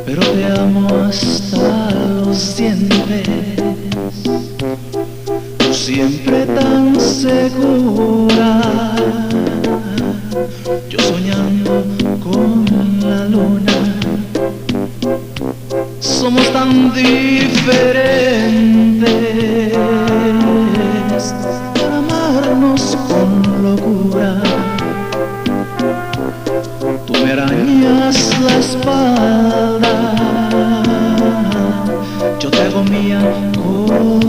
pero te amo hasta los dientes. Tú siempre tan segura, yo soñando con la luna. Somos tan diferentes para amarnos con locura. Tú me arañas la espalda, yo te hago mía con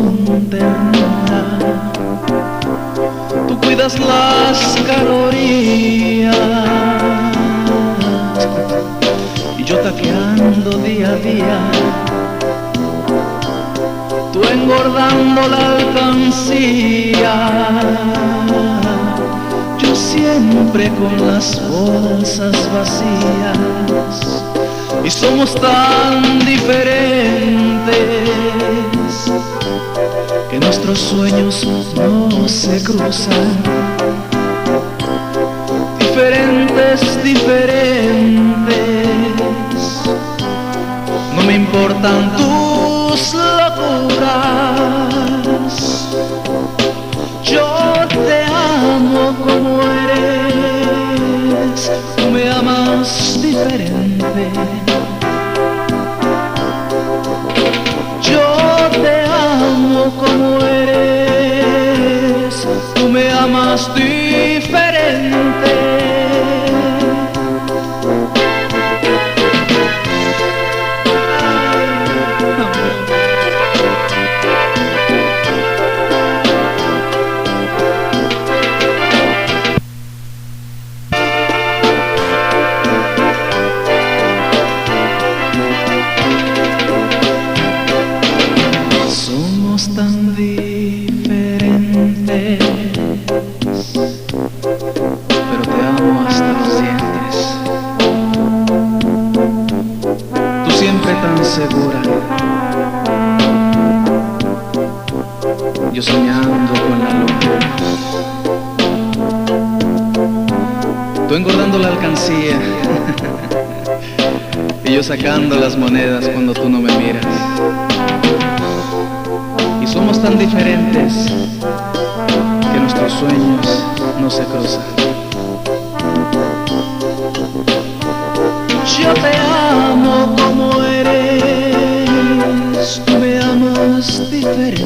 ternura. Tú cuidas las calorías y yo taqueando día a día. Tú engordando la alcancía, yo siempre con las bolsas vacías. Y somos tan diferentes que nuestros sueños no se cruzan. Diferentes, no me importan tus locuras. Yo te amo como eres, tú me amas diferente. Yo te amo como eres, tú me amas diferente. Somos tan diferentes, pero te amo hasta los dientes. Tú siempre tan segura, yo soñando con la luna. Tú engordando la alcancía y yo sacando las monedas cuando tú no me miras. Y somos tan diferentes que nuestros sueños no se cruzan. Yo te amo como eres, tú me amas diferente.